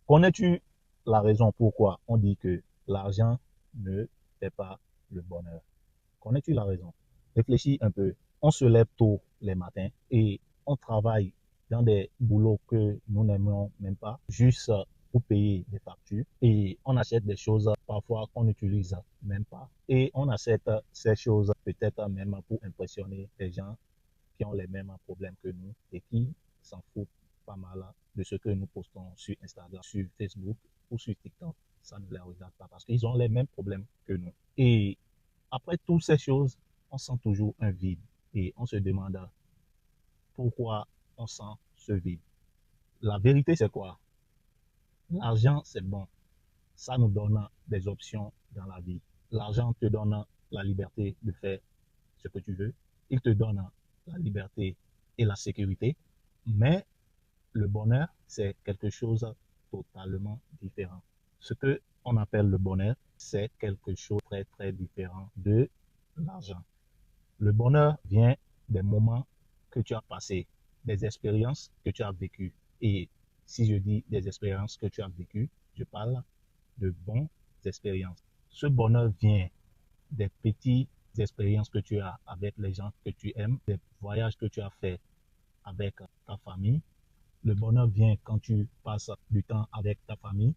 Connais-tu la raison pourquoi on dit que l'argent ne fait pas le bonheur? Connais-tu la raison? Réfléchis un peu. On se lève tôt les matins et on travaille dans des boulots que nous n'aimons même pas, juste pour payer des factures. Et on achète des choses parfois qu'on n'utilise même pas. Et on achète ces choses peut-être même pour impressionner les gens qui ont les mêmes problèmes que nous et qui s'en foutent pas mal de ce que nous postons sur Instagram, sur Facebook ou sur TikTok. Ça ne les regarde pas parce qu'ils ont les mêmes problèmes que nous. Et après toutes ces choses, on sent toujours un vide et on se demande pourquoi on sent ce vide. La vérité, c'est quoi? L'argent, c'est bon. Ça nous donne des options dans la vie. L'argent te donne la liberté de faire ce que tu veux. Il te donne la liberté et la sécurité. Mais le bonheur, c'est quelque chose de totalement différent. Ce que on appelle le bonheur, c'est quelque chose de très très différent de l'argent. Le bonheur vient des moments que tu as passés, des expériences que tu as vécues. Et si je dis des expériences que tu as vécues, je parle de bonnes expériences. Ce bonheur vient des petites expériences que tu as avec les gens que tu aimes, des voyages que tu as fait avec ta famille. Le bonheur vient quand tu passes du temps avec ta famille,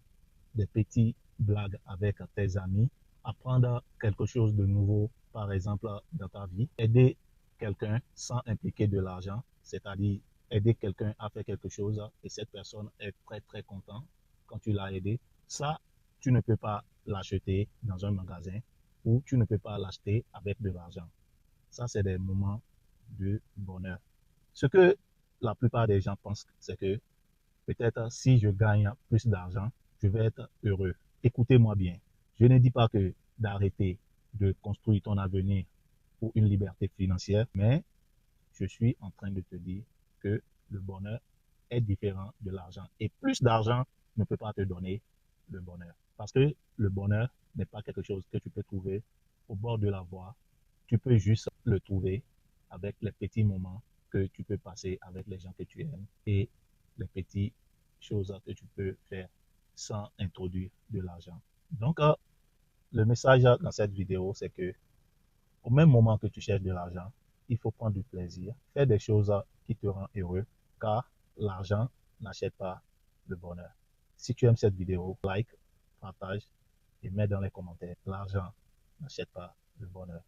des petites blagues avec tes amis, apprendre quelque chose de nouveau, par exemple, dans ta vie, aider quelqu'un sans impliquer de l'argent, c'est-à-dire aider quelqu'un à faire quelque chose et cette personne est très très contente quand tu l'as aidé. Ça, tu ne peux pas l'acheter dans un magasin ou tu ne peux pas l'acheter avec de l'argent. Ça, c'est des moments de bonheur. Ce que la plupart des gens pensent, c'est que peut-être si je gagne plus d'argent, je vais être heureux. Écoutez-moi bien. Je ne dis pas que d'arrêter de construire ton avenir pour une liberté financière, mais je suis en train de te dire que le bonheur est différent de l'argent. Et plus d'argent ne peut pas te donner le bonheur. Parce que le bonheur n'est pas quelque chose que tu peux trouver au bord de la voie. Tu peux juste le trouver avec les petits moments que tu peux passer avec les gens que tu aimes et les petites choses que tu peux faire sans introduire de l'argent. Donc, le message dans cette vidéo, c'est que au même moment que tu cherches de l'argent, il faut prendre du plaisir, faire des choses qui te rendent heureux, car l'argent n'achète pas le bonheur. Si tu aimes cette vidéo, like, partage et mets dans les commentaires. L'argent n'achète pas le bonheur.